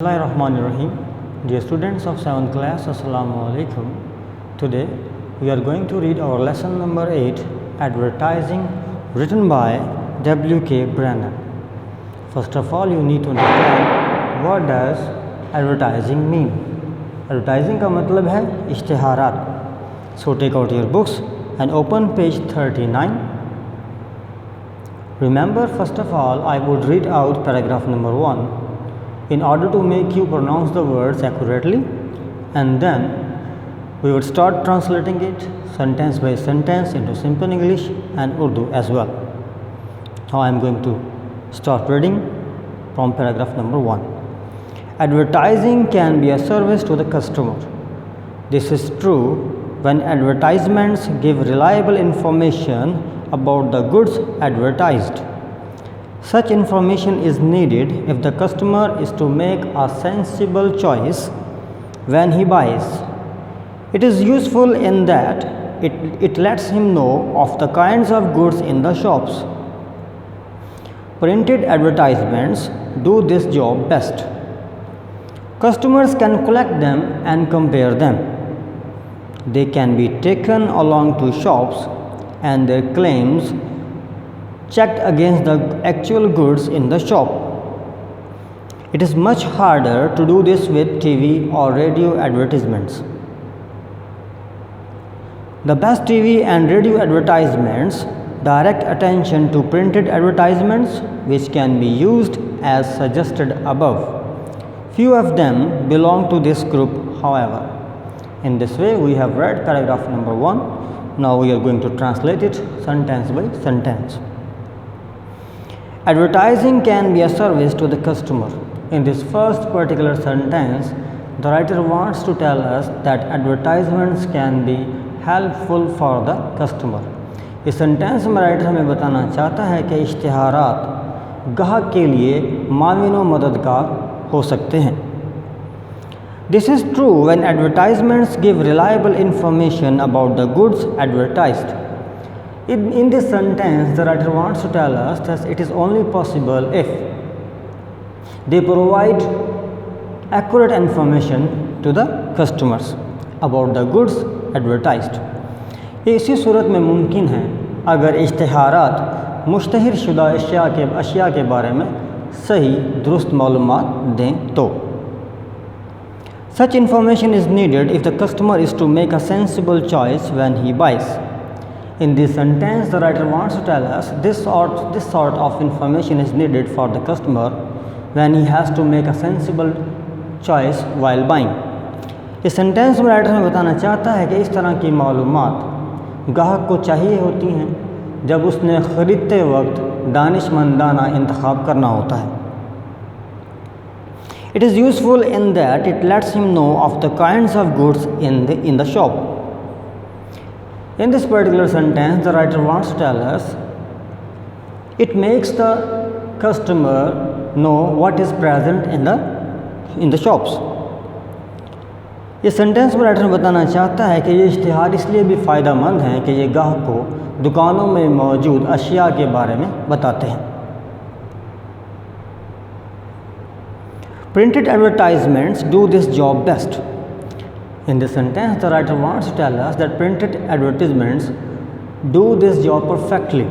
Bismillahirrahmanirrahim. Dear students of 7th class, Assalamu alaikum. Today we are going to read our lesson number 8, Advertising, written by W.K. Brennan. First of all, you need to understand what does advertising mean. Advertising का मतलब है इश्तिहारात. So take out your books and open page 39. Remember, first of all, I would read out paragraph number 1 in order to make you pronounce the words accurately, and then we would start translating it sentence by sentence into simple English and Urdu as well. Now I am going to start reading from paragraph number 1. Advertising can be a service to the customer. This is true when advertisements give reliable information about the goods advertised. Such information is needed if the customer is to make a sensible choice when he buys. It is useful in that it lets him know of the kinds of goods in the shops. Printed advertisements do this job best. Customers can collect them and compare them. They can be taken along to shops and their claims checked against the actual goods in the shop. It is much harder to do this with TV or radio advertisements. The best TV and radio advertisements direct attention to printed advertisements, which can be used as suggested above. Few of them belong to this group, however. In this way, we have read paragraph number 1. Now we are going to translate it sentence by sentence. Advertising can be a service to the customer. In this first particular sentence, the writer wants to tell us that advertisements can be helpful for the customer. इस sentence में writer हमें बताना चाहता है कि इश्तिहारात ग्राहक के लिए माविन व मददगार हो सकते हैं. This is true when advertisements give reliable information about the goods advertised. In this sentence, the writer wants to tell us that it is only possible if they provide accurate information to the customers about the goods advertised. इसी सूरत में मुमकिन है अगर इश्तिहारात मुश्तहर शुदा अशिया के बारे में सही दुरुस्त मालूमात दें तो. Such information is needed if the customer is to make a sensible choice when he buys. In this sentence, the writer wants to tell us this sort of information is needed for the customer when he has to make a sensible choice while buying. इस sentence में writer हमें बताना चाहता है कि इस तरह की मालूमात ग्राहक को चाहिए होती हैं जब उसने ख़रीदते वक्त दानिशमंदाना इंतखाब करना होता है. It is useful in that it lets him know of the kinds of goods in the shop. In this particular sentence, the writer wants to tell us it makes the customer know what is present in the shops. इस sentence में writer बताना चाहता है कि ये इश्तिहार इसलिए भी फ़ायदा मंद हैं कि ये ग्राहक को दुकानों में मौजूद अशिया के बारे में बताते हैं. Printed advertisements do this job best. In this sentence, the writer wants to tell us that printed advertisements do this job perfectly.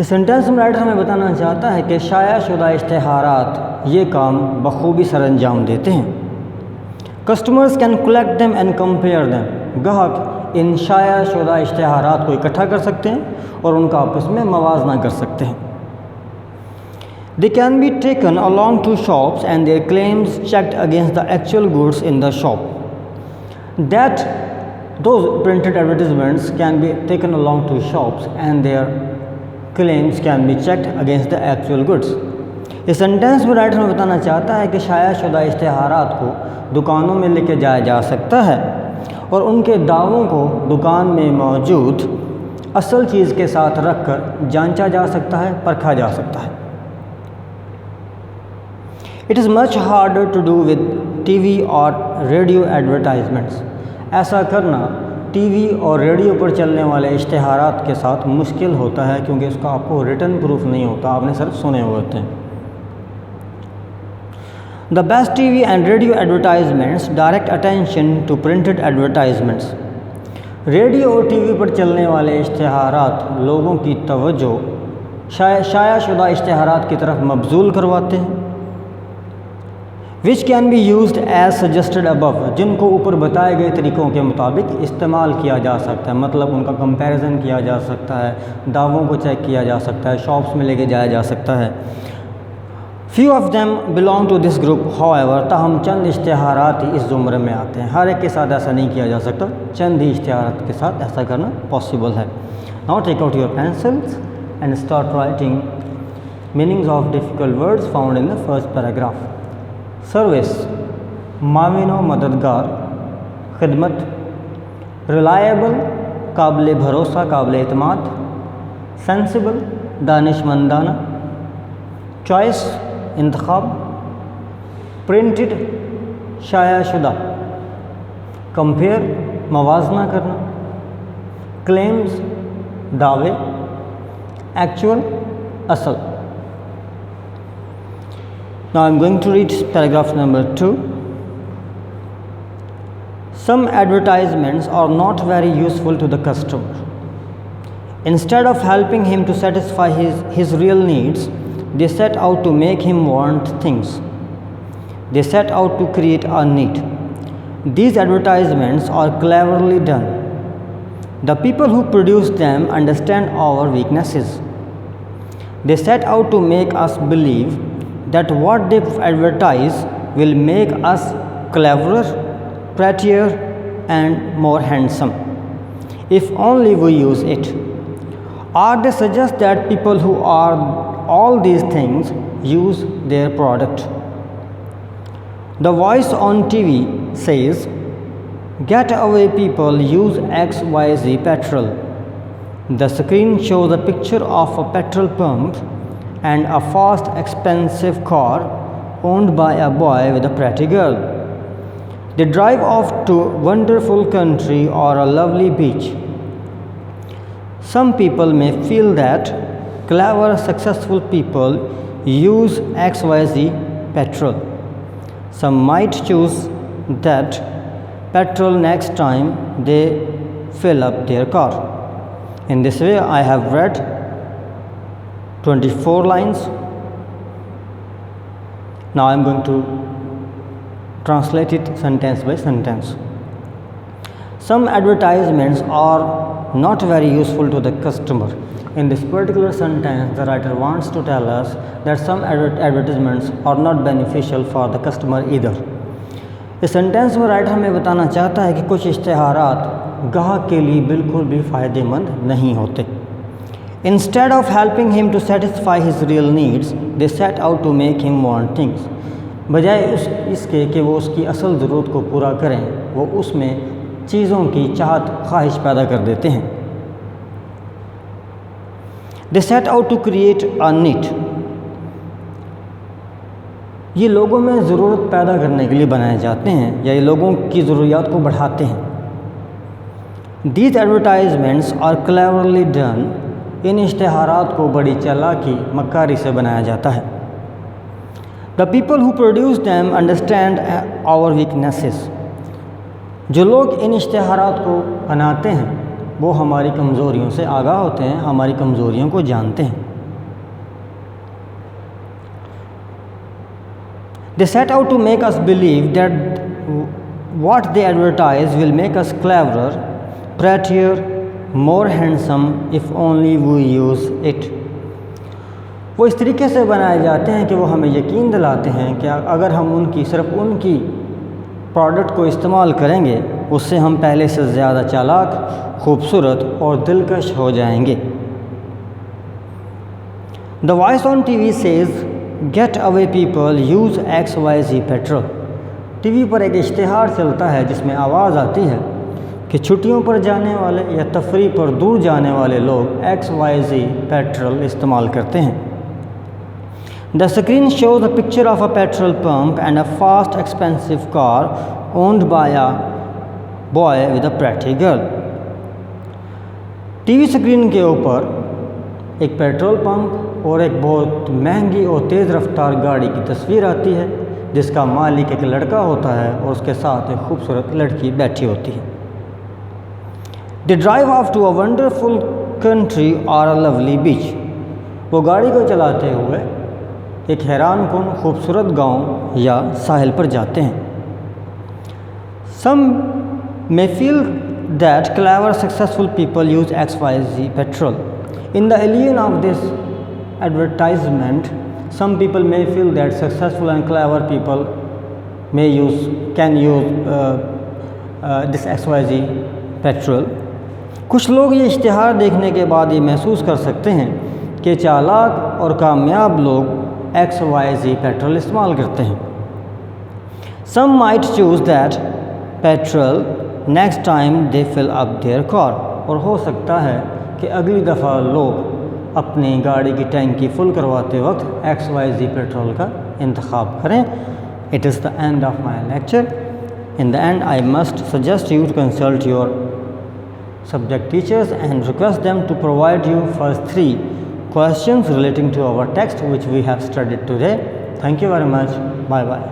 इस सेंटेंस में राइटर हमें बताना चाहता है कि शायाशुदा इश्तिहारात ये काम बखूबी सरअंजाम देते हैं. Customers can collect them and compare them. ग्राहक इन शायाशुदा इश्तिहारात को इकट्ठा कर सकते हैं और उनका आपस में मवाजना कर सकते हैं. They can be taken along to shops and their claims checked against the actual goods in the shop. Those printed advertisements can be taken along to shops and their claims can be checked against the actual goods. इस sentence में writer हमें बताना चाहता है कि शायाशुदा इश्तिहारात को दुकानों में लेके जाया जा सकता है और उनके दावों को दुकान में मौजूद असल चीज़ के साथ रखकर जांचा जा सकता है, परखा जा सकता है. It is much harder to do with TV or radio advertisements. ऐसा करना टीवी और रेडियो पर चलने वाले इश्तिहारात के साथ मुश्किल होता है क्योंकि उसका आपको रिटन प्रूफ नहीं होता, आपने सिर्फ सुने हुए होते हैं. The best TV and radio advertisements direct attention to printed advertisements. Radio और टीवी पर चलने वाले इश्तिहारात लोगों की तवज्जो शायाशुदा इश्तिहारात की तरफ मबजूल करवाते हैं। Which can be used as suggested above, जिनको ऊपर बताए गए तरीक़ों के मुताबिक इस्तेमाल किया जा सकता है, मतलब उनका कंपैरिजन किया जा सकता है, दावों को चेक किया जा सकता है, शॉप्स में लेके जाया जा सकता है। Few of them belong to this group however, ताहम चंद इश्तिहारात ही इस ज़ुमरे में आते हैं। हर एक के साथ ऐसा नहीं किया जा सकता, चंद ही इश्तिहारात के साथ ऐसा करना पॉसिबल है। Now take out your pencils and start writing meanings of difficult words found in the first paragraph. Service, माविनो मददगार, खिदमत। रिलायबल, काबिल भरोसा, काबिल एतमाद। सेंसिबल, दानिशमंदाना। चॉइस, इंतखाब। प्रिंटेड, शायाशुदा। कंपेयर, मवाजना करना। क्लेम्स, दावे। एक्चुअल, असल। Now I am going to read paragraph number 2. Some advertisements are not very useful to the customer. Instead of helping him to satisfy his real needs, they set out to make him want things. They set out to create a need. These advertisements are cleverly done. The people who produce them understand our weaknesses. They set out to make us believe that what they advertise will make us cleverer, prettier, and more handsome if only we use it. Or they suggest that people who are all these things use their product. The voice on TV says, "Get away people, use XYZ petrol." The screen shows a picture of a petrol pump and a fast, expensive car owned by a boy with a pretty girl. They drive off to a wonderful country or a lovely beach. Some people may feel that clever, successful people use XYZ petrol. Some might choose that petrol next time they fill up their car. In this way, I have read 24 lines. Now I am going to translate it sentence by sentence. Some advertisements are not very useful to the customer. In this particular sentence, the writer wants to tell us that some advertisements are not beneficial for the customer either. इस sentence में writer हमें बताना चाहता है कि कुछ इश्तिहारात ग्राहक के लिए बिल्कुल भी फ़ायदेमंद नहीं होते। Instead of helping him to satisfy his real needs, they set out to make him want things. बजाय इसके कि वो उसकी असल ज़रूरत को पूरा करें, वो उसमें चीज़ों की चाहत ख्वाहिश पैदा कर देते हैं। They set out to create a need. ये लोगों में ज़रूरत पैदा करने के लिए बनाए जाते हैं या ये लोगों की ज़रूरियात को बढ़ाते हैं। These advertisements are cleverly done. इन इश्तिहारात को बड़ी चालाकी मक्कारी से बनाया जाता है। The people who produce them understand our weaknesses. जो लोग इन इश्तिहारात को बनाते हैं वो हमारी कमज़ोरियों से आगाह होते हैं, हमारी कमज़ोरियों को जानते हैं। They set out to make us believe that what they advertise will make us cleverer, prettier, more handsome if only we use it. वो इस तरीके से बनाए जाते हैं कि वो हमें यकीन दिलाते हैं कि अगर हम सिर्फ उनकी प्रोडक्ट को इस्तेमाल करेंगे उससे हम पहले से ज़्यादा चालाक, खूबसूरत और दिलकश हो जाएंगे। The voice on TV says, "Get away people, use XYZ petrol." TV पर एक इश्तिहार चलता है जिसमें आवाज़ आती है कि छुट्टियों पर जाने वाले या तफरी पर दूर जाने वाले लोग XYZ पेट्रोल इस्तेमाल करते हैं। The screen shows a picture of a petrol pump and a fast, expensive car owned by a boy with a pretty girl. TV screen के ऊपर एक पेट्रोल पंप और एक बहुत महंगी और तेज़ रफ्तार गाड़ी की तस्वीर आती है जिसका मालिक एक लड़का होता है और उसके साथ एक खूबसूरत लड़की बैठी होती है। They drive off to a wonderful country or a lovely beach. वो गाड़ी को चलाते हुए एक हैरान कुन खूबसूरत गांव या साहिल पर जाते हैं। Some may feel that clever successful people use XYZ petrol. In the alien of this advertisement, some people may feel that successful and clever people can use this XYZ petrol. कुछ लोग ये इश्तिहार देखने के बाद ये महसूस कर सकते हैं कि चालाक और कामयाब लोग XYZ पेट्रोल इस्तेमाल करते हैं। Some might choose that petrol next time they fill up their car. और हो सकता है कि अगली दफ़ा लोग अपनी गाड़ी की टैंकी फुल करवाते वक्त XYZ पेट्रोल का इंतखाब करें। It is the end of my lecture. In the end, I must suggest you to consult your subject teachers and request them to provide you first 3 questions relating to our text which we have studied today. Thank you very much. Bye bye.